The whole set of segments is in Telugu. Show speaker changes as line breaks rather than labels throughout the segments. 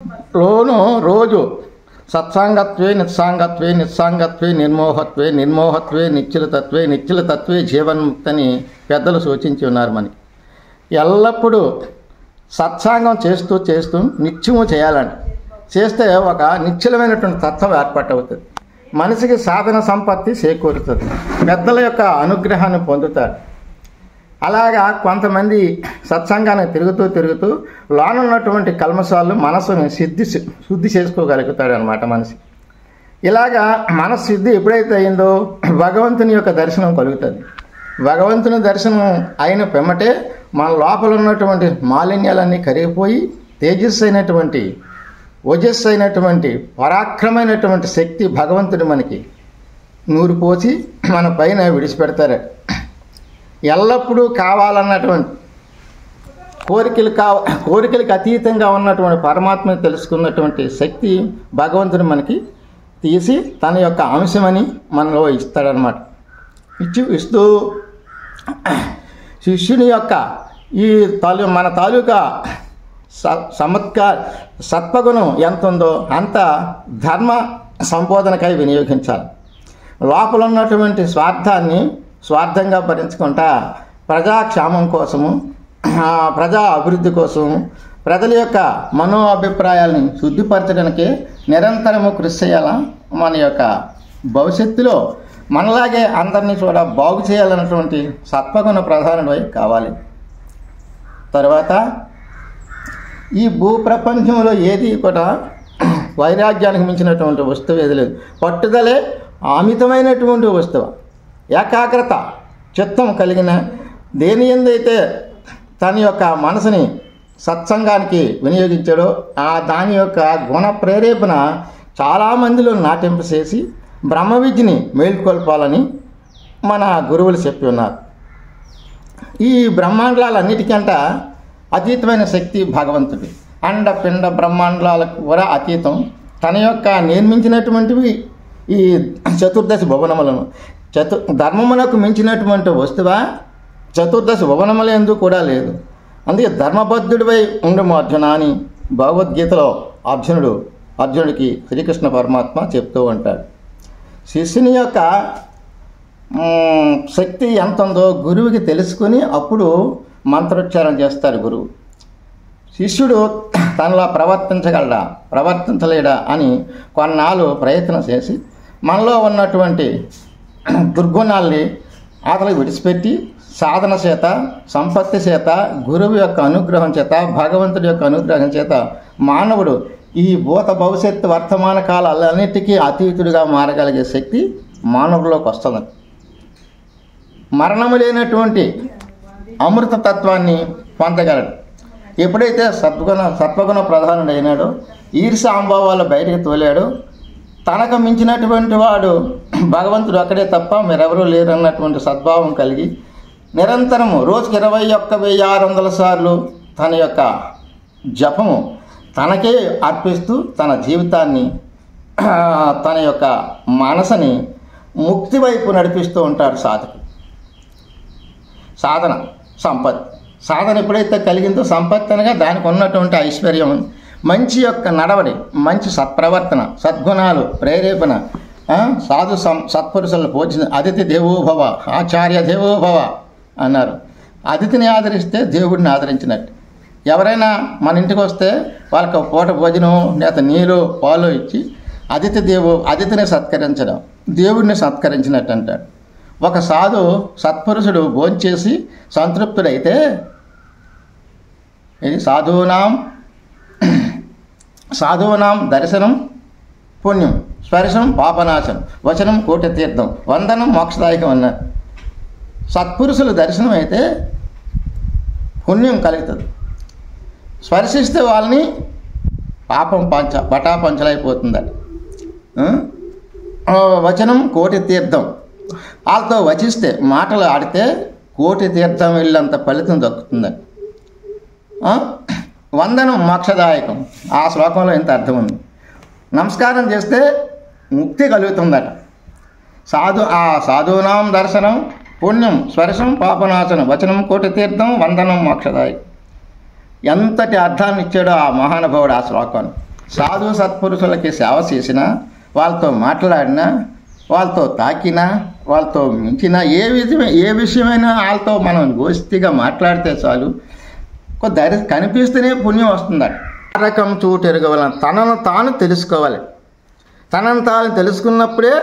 లోను రోజు సత్సాంగత్వే నిస్సాంగత్వే నిస్సాంగత్వే నిర్మోహత్వే నిర్మోహత్వే నిశ్చలతత్వే నిశ్చలతత్వే జీవన్ముక్తని పెద్దలు సూచించి ఉన్నారు. మనకి ఎల్లప్పుడూ సత్సాంగం చేస్తూ చేస్తూ నిత్యము చేయాలండి. చేస్తే ఒక నిశ్చలమైనటువంటి తత్వం ఏర్పాటవుతుంది. మనిషికి సాధన సంపత్తి చేకూరుతుంది. పెద్దల యొక్క అనుగ్రహాన్ని పొందుతారు. అలాగా కొంతమంది సత్సంగాన్ని తిరుగుతూ లోనున్నటువంటి కల్మశాలు మనసుని శుద్ధి చేసుకోగలుగుతాడు అనమాట మనిషి. ఇలాగా మనసు శుద్ధి ఎప్పుడైతే అయిందో భగవంతుని యొక్క దర్శనం కలుగుతుంది. భగవంతుని దర్శనం అయిన పిమ్మటే మన లోపల ఉన్నటువంటి మాలిన్యాలన్నీ కరిగిపోయి తేజస్సు అయినటువంటి ఓజస్సు అయినటువంటి పరాక్రమైనటువంటి శక్తి భగవంతుడు మనకి నూరు పోసి మన పైన విడిచిపెడతారు. ఎల్లప్పుడూ కావాలన్నటువంటి కోరికలకు అతీతంగా ఉన్నటువంటి పరమాత్మని తెలుసుకున్నటువంటి శక్తి భగవంతుడు మనకి తీసి తన యొక్క అంశమని మనలో ఇస్తాడనమాట. ఇస్తూ శిష్యుని యొక్క ఈ మన తాలూకా సత్వగుణం ఎంత ఉందో అంత ధర్మ సంబోధనకై వినియోగించాలి. లోపల ఉన్నటువంటి స్వార్థంగా భరించుకుంటా ప్రజాక్షేమం కోసము, ప్రజా అభివృద్ధి కోసము, ప్రజల యొక్క మనో అభిప్రాయాలని శుద్ధిపరచడానికి నిరంతరము కృషి చేయాలా. మన యొక్క భవిష్యత్తులో మనలాగే అందరినీ కూడా బాగు చేయాలన్నటువంటి సత్వగుణ ప్రధానమై కావాలి. తర్వాత ఈ భూప్రపంచంలో ఏది కూడా వైరాగ్యానికి మించినటువంటి వస్తువు ఏది లేదు. పట్టుదలే అమితమైనటువంటి వస్తువు. ఏకాగ్రత చిత్తం కలిగిన దేని ఎందైతే తన యొక్క మనసుని సత్సంగానికి వినియోగించాడో దాని యొక్క గుణ ప్రేరేపణ చాలామందిలో నాటింపు చేసి బ్రహ్మ విద్యని మేల్కొల్పాలని మన గురువులు చెప్పి ఉన్నారు. ఈ బ్రహ్మాండాలన్నిటికంట అతీతమైన శక్తి భగవంతుడి. అండ పిండ బ్రహ్మాండాలకు కూడా అతీతం. తన యొక్క నిర్మించినటువంటివి ఈ చతుర్దశ భువనములను ధర్మమునకు మించినటువంటి వస్తువా చతుర్దశ భువనముల యందు కూడా లేదు. అందుకే ధర్మబద్ధుడిపై ఉండము అర్జున అని భగవద్గీతలో అర్జునుడికి శ్రీకృష్ణ పరమాత్మ చెప్తూ ఉంటాడు. శిష్యుని యొక్క శక్తి ఎంత ఉందో గురువుకి తెలుసుకుని అప్పుడు మంత్రోచ్చారణ చేస్తారు గురువు. శిష్యుడు తనలా ప్రవర్తించలేడా అని కొన్నాళ్ళు ప్రయత్నం చేసి మనలో ఉన్నటువంటి దుర్గుణాల్ని అతనికి విడిచిపెట్టి సాధన చేత, సంపత్తి చేత, గురువు యొక్క అనుగ్రహం చేత, భగవంతుడి యొక్క అనుగ్రహం చేత మానవుడు ఈ భూత భవిష్యత్తు వర్తమాన కాలాలన్నిటికీ అతీతుడిగా మారగలిగే శక్తి మానవుడిలోకి వస్తుంది. మరణము లేనటువంటి అమృతతత్వాన్ని పొందగలడు. ఎప్పుడైతే సత్వగుణ ప్రధానుడు అయినాడో, ఈర్ష్య అంభావాలు బయటకు తోలాడో, తనకు మించినటువంటి వాడు భగవంతుడు అక్కడే తప్ప మీరెవరూ లేరు అన్నటువంటి సద్భావం కలిగి నిరంతరము రోజుకి 21,600 సార్లు తన యొక్క జపము తనకే అర్పిస్తూ తన జీవితాన్ని, తన యొక్క మనసుని ముక్తి వైపు నడిపిస్తూ ఉంటాడు సాధకుడు. సాధన ఎప్పుడైతే కలిగిందో సంపత్తి అనగా దానికి ఉన్నటువంటి ఐశ్వర్యం, మంచి యొక్క నడవడి, మంచి సత్ప్రవర్తన, సద్గుణాలు ప్రేరేపణ, సత్పురుషులను పోచిన అతిథి దేవోభవ ఆచార్య దేవోభవ అన్నారు. అతిథిని ఆదరిస్తే దేవుడిని ఆదరించినట్టు. ఎవరైనా మన ఇంటికి వస్తే వాళ్ళకి పూట భోజనం లేదా నీళ్ళు పాలు ఇచ్చి అతిథిని సత్కరించడం దేవుడిని సత్కరించినట్టు అంటాడు. ఒక సత్పురుషుడు భోంచేసి సంతృప్తుడైతే ఇది సాధూనాం దర్శనం పుణ్యం, స్పర్శం పాపనాశనం, వచనం కోటి తీర్థం, వందనం మోక్షదాయకం అన్నారు. సత్పురుషుల దర్శనం అయితే పుణ్యం కలుగుతుంది. స్పర్శిస్తే వాళ్ళని పాపం పటాపంచలైపోతుందట. వచనం కోటి తీర్థం, వాళ్ళతో వచిస్తే మాటలు ఆడితే కోటి తీర్థం వెళ్ళంత ఫలితం దక్కుతుందట. వందనం మోక్షదాయకం, ఆ శ్లోకంలో ఇంత అర్థం ఉంది. నమస్కారం చేస్తే ముక్తి కలుగుతుందట. సాధూనాం దర్శనం పుణ్యం, స్పర్శం పాపనాశనం, వచనం కోటి తీర్థం, వందనం మోక్షదాయకం. ఎంతటి అర్థాన్ని ఇచ్చాడో ఆ మహానుభావుడు ఆ శ్లోకాన్ని. సాధు సత్పురుషులకి సేవ చేసినా, వాళ్ళతో మాట్లాడినా, వాళ్ళతో తాకినా, వాళ్ళతో మించినా, ఏ విషయమైనా వాళ్ళతో మనం గోష్ఠిగా మాట్లాడితే చాలు కనిపిస్తేనే పుణ్యం వస్తుందట. రకం చోటు ఎరగవలన తనను తాను తెలుసుకోవాలి. తనను తాను తెలుసుకున్నప్పుడే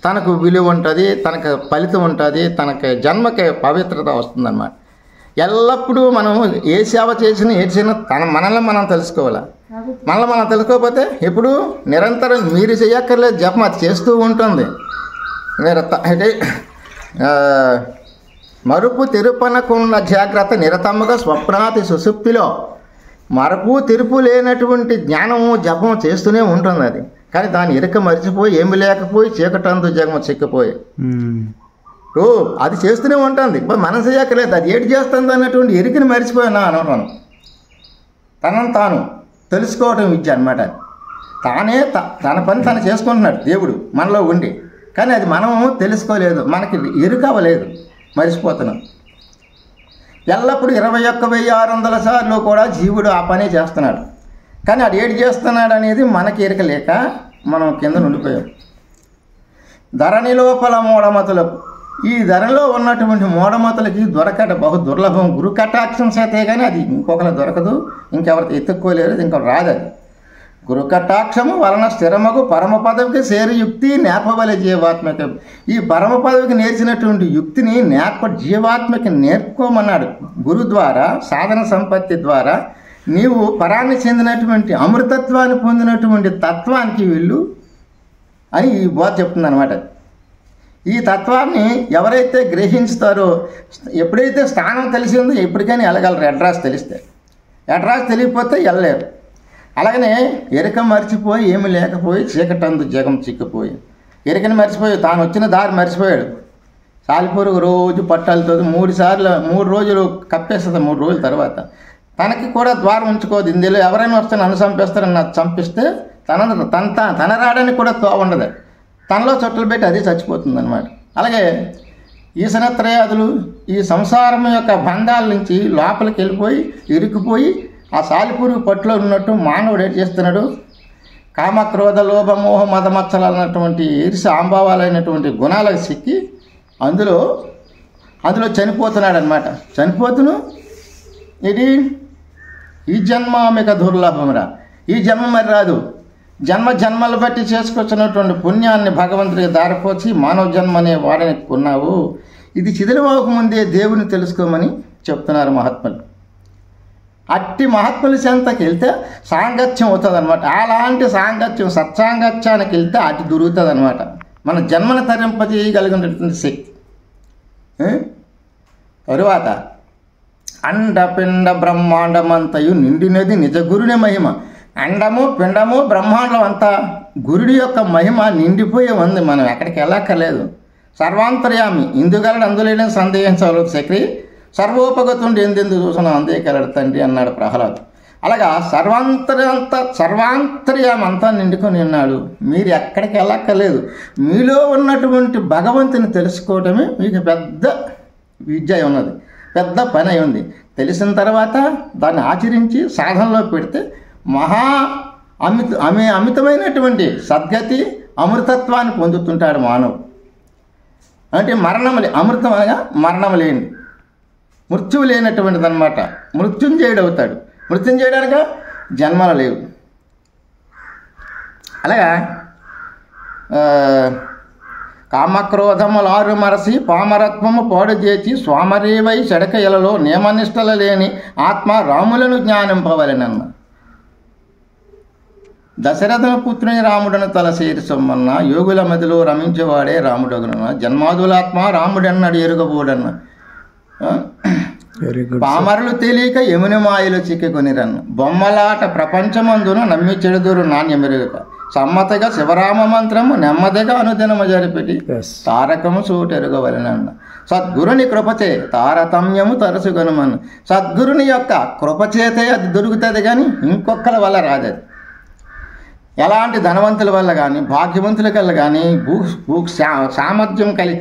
తనకు విలువ ఉంటుంది, తనకు ఫలితం ఉంటుంది, తనకి జన్మకి పవిత్రత వస్తుందన్నమాట. ఎల్లప్పుడూ మనం ఏ సేవ చేసినా మనల్ని మనం తెలుసుకోవాలి. మనల్ని మనం తెలుసుకోకపోతే ఎప్పుడు నిరంతరం మీరు చేయక్కర్లేదు, జపం అది చేస్తూ ఉంటుంది. అంటే మరుపు తెరుపనకున్న జాగ్రత్త నిరతముగా స్వప్నాతి సుసుప్తిలో మరపు తెరుపు లేనటువంటి జ్ఞానము జపం చేస్తూనే ఉంటుంది. అది కానీ దాని ఇరక మరిచిపోయి ఏమి లేకపోయి చీకటందు జగమ చిక్కిపోయి అది చేస్తూనే ఉంటుంది. మనం చేయక్కర్లేదు, అది ఏటి చేస్తుంది అన్నటువంటి ఎరికని మరిచిపోయినా అనడం. తనను తాను తెలుసుకోవటం విద్య అనమాట. తానే తన పని తను చేసుకుంటున్నాడు దేవుడు మనలో ఉండి, కానీ అది మనము తెలుసుకోలేదు, మనకి ఎరుక అవ్వలేదు, మరిచిపోతున్నాం. ఎల్లప్పుడూ 21,600 సార్లు కూడా జీవుడు ఆ పనే చేస్తున్నాడు, కానీ అది ఏడు చేస్తున్నాడు అనేది మనకి ఎరుక లేక మనం కింద ఉండిపోయాం. ధరణి లోపల మూఢమతులకు, ఈ ధరలో ఉన్నటువంటి మూఢమతులకి దొరకట బహు దుర్లభం. గురు కటాక్షం చేతే కానీ అది ఇంకొకరు దొరకదు, ఇంకెవరికి ఎత్తుక్కోలేరు, ఇంకొకరు రాదు. అది గురు కటాక్షము వలన స్థిరమగు పరమ పదవికి సేరు యుక్తి నేర్పవలే జీవాత్మక. ఈ పరమ పదవికి నేర్చినటువంటి యుక్తిని జీవాత్మకి నేర్పుకోమన్నాడు. గురు ద్వారా, సాధన సంపత్తి ద్వారా నీవు పరాన్ని చెందినటువంటి అమృతత్వాన్ని పొందినటువంటి తత్వానికి వెళ్ళు అని ఈ బోధ చెప్తుంది అనమాట. ఈ తత్వాన్ని ఎవరైతే గ్రహించుతారో, ఎప్పుడైతే స్థానం తెలిసిందో ఎప్పటికైనా వెళ్ళగలరు. అడ్రస్ తెలిస్తే, అడ్రస్ తెలియకపోతే వెళ్ళలేరు. అలాగనే ఎరుక మర్చిపోయి ఏమి లేకపోయి చీకటందు జగం చిక్కిపోయి, ఎరుకని మర్చిపోయి తాను వచ్చిన దారి మర్చిపోయాడు. సాలిపురుగు రోజు పట్టాలతో 3 రోజులు కప్పేస్తుంది. 3 రోజుల తర్వాత తనకి కూడా ద్వారం ఉంచుకోదు. ఇందులో ఎవరైనా వస్తే నన్ను చంపేస్తారని నాకు చంపిస్తే తన రావడానికి కూడా ఉండదు. తనలో చుట్టలు పెట్టి అది చచ్చిపోతుంది అనమాట. అలాగే ఈశనత్రయాదులు ఈ సంసారం యొక్క బంధాల నుంచి లోపలికి వెళ్ళిపోయి ఇరుక్కుపోయి ఆ సాలిపురుగు పట్టులో ఉన్నట్టు మానవుడు ఏం చేస్తున్నాడు, కామక్రోధ లోభ మోహ మదమచ్చలు అన్నటువంటి ఈర్ష ఆంబావాలైనటువంటి గుణాలకు సిక్కి అందులో చనిపోతున్నాడు అనమాట. చనిపోతును ఇది ఈ జన్మ మీకు దుర్లభంరా, ఈ జన్మ మరి రాదు. జన్మలు బట్టి చేసుకొచ్చినటువంటి పుణ్యాన్ని భగవంతుడికి దారిపోచి మానవ జన్మ అనే వాడిని కొన్నావు. ఇది చిదిరిపోకముందే దేవుని తెలుసుకోమని చెప్తున్నారు మహాత్ములు. అట్టి మహాత్ముల చెంతకి వెళ్తే సాంగత్యం అవుతుంది అనమాట. అలాంటి సాంగత్యం సత్సాంగత్యానికి వెళ్తే అటు దొరుకుతుంది అనమాట. మన జన్మను తరింపజేయగలిగినటువంటి శక్తి. తరువాత అండపిండ బ్రహ్మాండమంతయు నిండినది నిజ గురుని మహిమ. అండము పిండము బ్రహ్మాండం అంతా గురుడి యొక్క మహిమ నిండిపోయి ఉంది. మనం ఎక్కడికి వెళ్ళక్కర్లేదు. సర్వాంతర్యామి ఇందుగలడు అందులేని సందేహించవలదు చక్రి, సర్వోపగతుండి ఎందెందు చూసిన అందేకలడు తండ్రి అన్నాడు ప్రహ్లాద్. అలాగా సర్వాంతర్యామి అంతా నిండుకొని ఉన్నాడు. మీరు ఎక్కడికి వెళ్ళక్కర్లేదు. మీలో ఉన్నటువంటి భగవంతుని తెలుసుకోవటమే మీకు పెద్ద విద్య ఉన్నది, పెద్ద పని అయి ఉంది. తెలిసిన తర్వాత దాన్ని ఆచరించి సాధనలో పెడితే అమితమైనటువంటి సద్గతి అమృతత్వాన్ని పొందుతుంటాడు మానవుడు. అంటే అమృతం అనగా మరణం లేని, మృత్యువు లేనటువంటిది అనమాట. మృత్యుంజయుడు అవుతాడు. మృత్యుంజయుడనగా జన్మలు లేవు. అలాగా కామక్రోధములారు మరసి పామరత్వము పాడు చేసి స్వామరేవై చెడకయలలో నియమనిష్టల లేని ఆత్మ రాములను జ్ఞానింపవలెనన్న. దశరథన పుత్రుని రాముడను తలసేరి సొమ్మన్న, యోగుల మదిలో రమించేవాడే రాముడగునన్న. జన్మాదులాత్మ రాముడన్నాడు ఎరుగబోడన్న. పామరులు తెలియక యముని మాయలు చిక్కుకొనిరన్న. బొమ్మలాట ప్రపంచమందున నమ్మి చెడుదురు నాణ్యమెరుగక. సమ్మతగా శివరామ మంత్రము నెమ్మదిగా అనుదినము జరిపెట్టి తారకము చోటెరుగవలెనన్న. సద్గురుని కృపచే తారతమ్యము తరచుగనుమన్న. సద్గురుని యొక్క కృపచేతే అది దొరుకుతుంది, కానీ ఇంకొకరి వల్ల రాదు. ఎలాంటి ధనవంతుల వల్ల కానీ భాగ్యవంతుల వల్ల కానీ భూ సామర్థ్యం కలిగి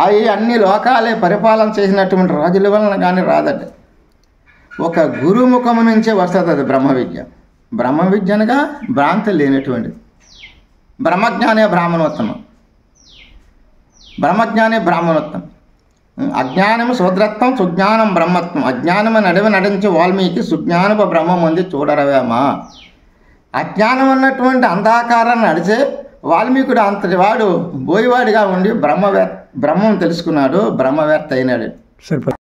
అవి అన్ని లోకాలే పరిపాలన చేసినటువంటి రాజుల వలన కానీ రాదట. ఒక గురుముఖము నుంచే వస్తుంది అది బ్రహ్మ విద్య. బ్రహ్మ విద్యనగా భ్రాంతి లేనటువంటిది. బ్రహ్మజ్ఞానే బ్రాహ్మణోత్తమం. బ్రహ్మజ్ఞానే బ్రాహ్మణోత్తమం. అజ్ఞానం శూద్రత్వం, సుజ్ఞానం బ్రహ్మత్వం. అజ్ఞానము నడివి నడించి వాల్మీకి సుజ్ఞానపు బ్రహ్మం ఉంది చూడరవేమా. అజ్ఞానం అన్నటువంటి అంధకారాన్ని నడిచే వాల్మీకుడు అంతటి వాడు బోయివాడిగా ఉండి బ్రహ్మం తెలుసుకున్నాడు, బ్రహ్మవేత్త అయినాడు.